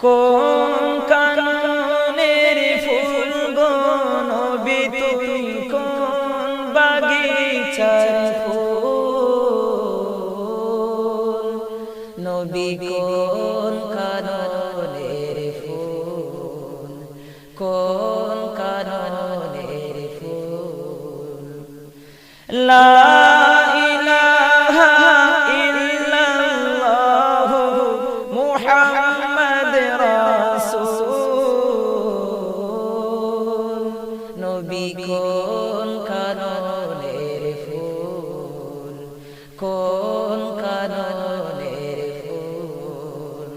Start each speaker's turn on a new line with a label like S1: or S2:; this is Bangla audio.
S1: কোন কাননের ফুল গো নবী তুমি কোন বাগিচার ফুল নবী কোন কাননের ফুল কোন কাননের ফুল লা ইলাহা ইল্লাল্লাহ মুহাম্মদ রাসূল নবী কোন কাননের ফুল কোন কাননের ফুল